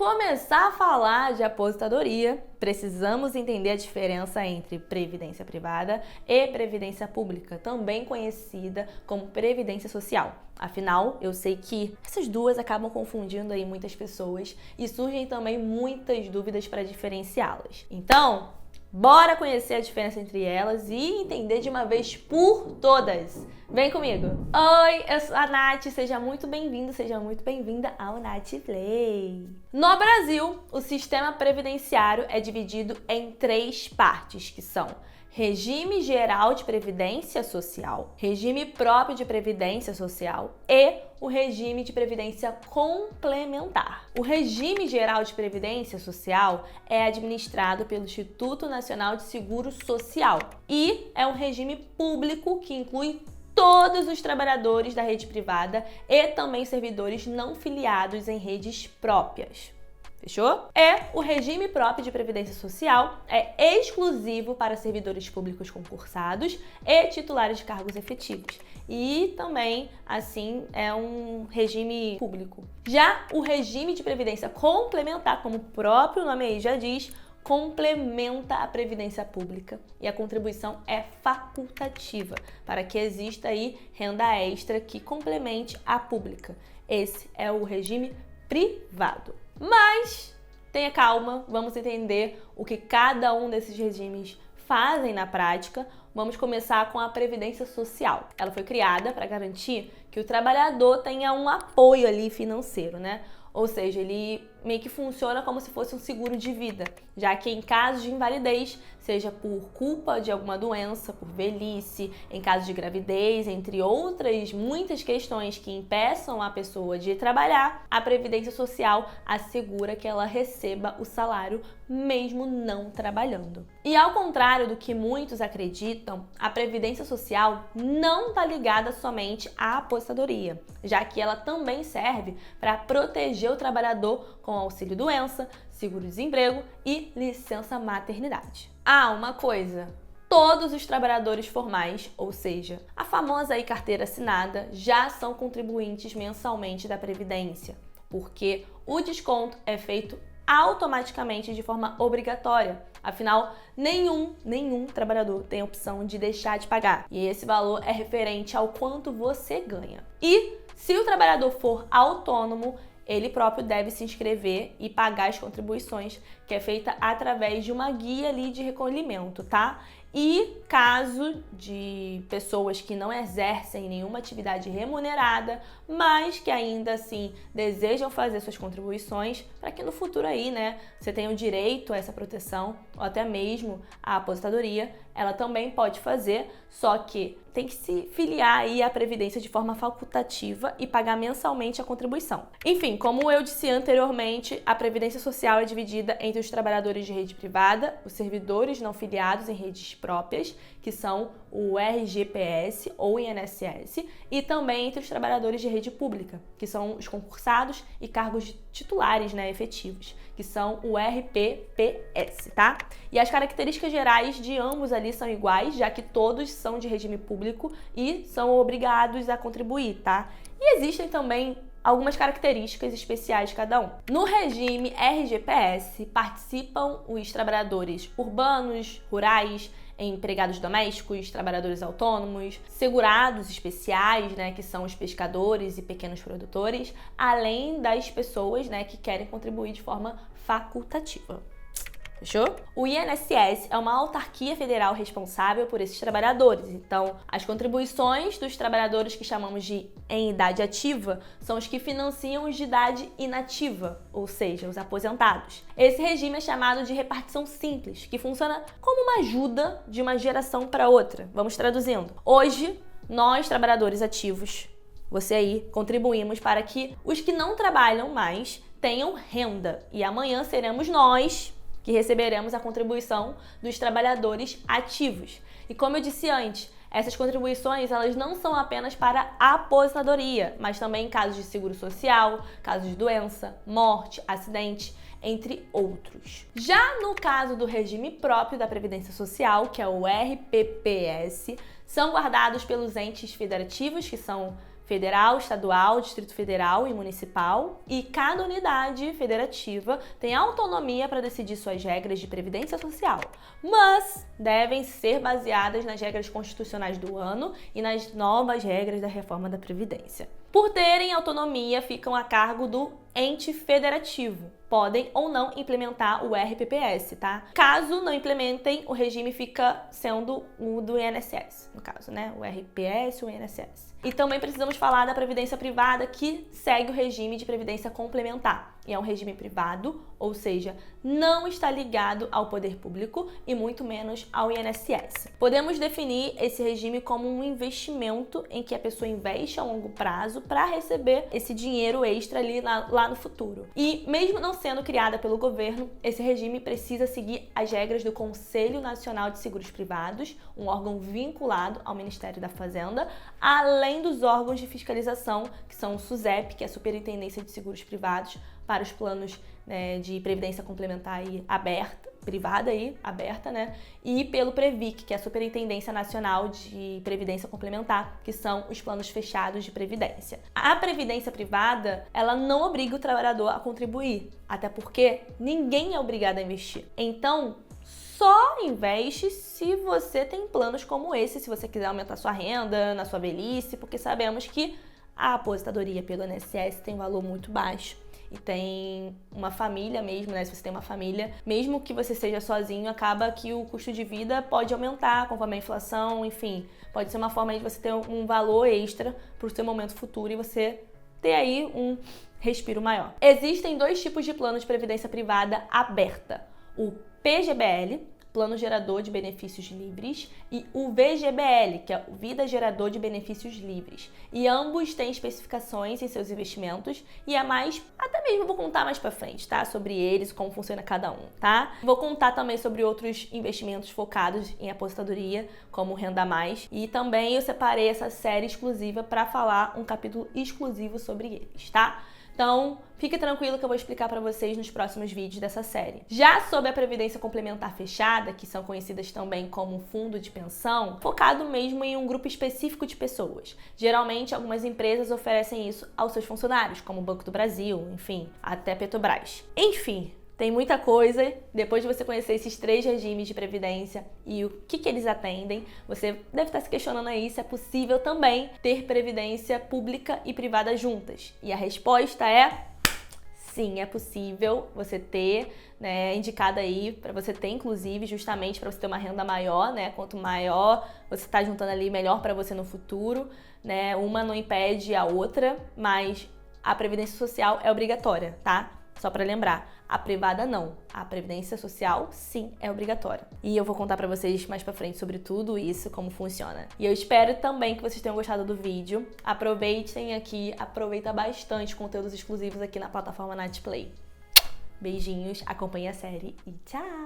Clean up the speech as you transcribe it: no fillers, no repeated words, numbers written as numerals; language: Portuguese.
começar a falar de aposentadoria, precisamos entender a diferença entre previdência privada e previdência pública, também conhecida como previdência social. Afinal, eu sei que essas duas acabam confundindo aí muitas pessoas e surgem também muitas dúvidas para diferenciá-las. Então, bora conhecer a diferença entre elas e entender de uma vez por todas. Vem comigo! Oi, eu sou a Nath, seja muito bem-vindo, seja muito bem-vinda ao Nath Play. No Brasil, o sistema previdenciário é dividido em 3 partes, que são Regime Geral de Previdência Social, Regime Próprio de Previdência Social e o Regime de Previdência Complementar. O Regime Geral de Previdência Social é administrado pelo Instituto Nacional de Seguro Social e é um regime público que inclui todos os trabalhadores da rede privada e também servidores não filiados em redes próprias. Fechou? O regime próprio de previdência social é exclusivo para servidores públicos concursados e titulares de cargos efetivos. E também, assim, é um regime público. Já o regime de previdência complementar, como o próprio nome aí já diz, complementa a previdência pública e a contribuição é facultativa para que exista aí renda extra que complemente a pública. Esse é o regime privado. Mas tenha calma, vamos entender o que cada um desses regimes fazem na prática. Vamos começar com a Previdência Social. Ela foi criada para garantir que o trabalhador tenha um apoio ali financeiro, né? Ou seja, ele meio que funciona como se fosse um seguro de vida, já que em casos de invalidez, seja por culpa de alguma doença, por velhice, em caso de gravidez, entre outras muitas questões que impeçam a pessoa de trabalhar, a Previdência Social assegura que ela receba o salário mesmo não trabalhando. E ao contrário do que muitos acreditam, a Previdência Social não está ligada somente à aposentadoria, já que ela também serve para proteger o trabalhador com auxílio-doença, seguro-desemprego e licença-maternidade. Uma coisa: todos os trabalhadores formais, ou seja, a famosa aí carteira assinada, já são contribuintes mensalmente da Previdência, porque o desconto é feito automaticamente de forma obrigatória. Afinal, nenhum trabalhador tem a opção de deixar de pagar. E esse valor é referente ao quanto você ganha. E se o trabalhador for autônomo, ele próprio deve se inscrever e pagar as contribuições, que é feita através de uma guia ali de recolhimento, tá? E caso de pessoas que não exercem nenhuma atividade remunerada, mas que ainda assim desejam fazer suas contribuições, para que no futuro aí, né, você tenha o direito a essa proteção, ou até mesmo a aposentadoria, ela também pode fazer, só que tem que se filiar aí à Previdência de forma facultativa e pagar mensalmente a contribuição. Enfim, como eu disse anteriormente, a Previdência Social é dividida entre os trabalhadores de rede privada, os servidores não filiados em redes próprias, que são o RGPS ou INSS, e também entre os trabalhadores de rede pública, que são os concursados e cargos titulares, né, efetivos, que são o RPPS, tá? E as características gerais de ambos ali são iguais, já que todos são de regime público e são obrigados a contribuir, tá? E existem também algumas características especiais de cada um. No regime RGPS participam os trabalhadores urbanos, rurais, empregados domésticos, trabalhadores autônomos, segurados especiais, né, que são os pescadores e pequenos produtores, além das pessoas, né, que querem contribuir de forma facultativa. Fechou? O INSS é uma autarquia federal responsável por esses trabalhadores. Então, as contribuições dos trabalhadores que chamamos de em idade ativa são os que financiam os de idade inativa, ou seja, os aposentados. Esse regime é chamado de repartição simples, que funciona como uma ajuda de uma geração para outra. Vamos traduzindo. Hoje, nós, trabalhadores ativos, você aí, contribuímos para que os que não trabalham mais tenham renda. E amanhã seremos nós que receberemos a contribuição dos trabalhadores ativos. E como eu disse antes, essas contribuições elas não são apenas para a aposentadoria, mas também em casos de seguro social, casos de doença, morte, acidente, entre outros. Já no caso do regime próprio da Previdência Social, que é o RPPS, são guardados pelos entes federativos, que são federal, estadual, Distrito Federal e municipal, e cada unidade federativa tem autonomia para decidir suas regras de previdência social, mas devem ser baseadas nas regras constitucionais do ano e nas novas regras da reforma da Previdência. Por terem autonomia, ficam a cargo do ente federativo. Podem ou não implementar o RPPS, tá? Caso não implementem, o regime fica sendo o do INSS, no caso, né? O RPS e o INSS. E também precisamos falar da previdência privada, que segue o regime de previdência complementar. E é um regime privado, ou seja, não está ligado ao poder público e muito menos ao INSS. Podemos definir esse regime como um investimento em que a pessoa investe a longo prazo para receber esse dinheiro extra ali lá no futuro. E mesmo não sendo criada pelo governo, esse regime precisa seguir as regras do Conselho Nacional de Seguros Privados, um órgão vinculado ao Ministério da Fazenda, além dos órgãos de fiscalização, que são o SUSEP, que é a Superintendência de Seguros Privados, para os planos, né, de previdência complementar e privada, né? E pelo Previc, que é a Superintendência Nacional de Previdência Complementar, que são os planos fechados de previdência. A previdência privada, ela não obriga o trabalhador a contribuir, até porque ninguém é obrigado a investir. Então, só investe se você tem planos como esse, se você quiser aumentar sua renda na sua velhice, porque sabemos que a aposentadoria pelo INSS tem um valor muito baixo. E tem uma família mesmo, né? Se você tem uma família, mesmo que você seja sozinho, acaba que o custo de vida pode aumentar conforme a inflação, enfim. Pode ser uma forma de você ter um valor extra para o seu momento futuro e você ter aí um respiro maior. Existem dois tipos de plano de previdência privada aberta. O PGBL, Plano Gerador de Benefícios Livres, e o VGBL, que é o Vida Gerador de Benefícios Livres. E ambos têm especificações em seus investimentos e até mesmo vou contar mais pra frente, tá? Sobre eles, como funciona cada um, tá? Vou contar também sobre outros investimentos focados em aposentadoria, como Renda Mais, e também eu separei essa série exclusiva para falar um capítulo exclusivo sobre eles, tá? Então, fique tranquilo que eu vou explicar para vocês nos próximos vídeos dessa série. Já sobre a previdência complementar fechada, que são conhecidas também como fundo de pensão, focado mesmo em um grupo específico de pessoas. Geralmente, algumas empresas oferecem isso aos seus funcionários, como o Banco do Brasil, enfim, até Petrobras. Enfim, tem muita coisa. Depois de você conhecer esses 3 regimes de previdência e o que eles atendem, você deve estar se questionando aí se é possível também ter previdência pública e privada juntas. E a resposta é sim, é possível você ter, né, indicado aí para você ter, inclusive, justamente para você ter uma renda maior, né? Quanto maior você está juntando ali, melhor para você no futuro, né? Uma não impede a outra, mas a previdência social é obrigatória, tá? Só para lembrar, a privada não. A previdência social, sim, é obrigatória. E eu vou contar para vocês mais para frente sobre tudo isso, como funciona. E eu espero também que vocês tenham gostado do vídeo. Aproveitem aqui, aproveita bastante conteúdos exclusivos aqui na plataforma Natplay. Beijinhos, acompanhe a série e tchau!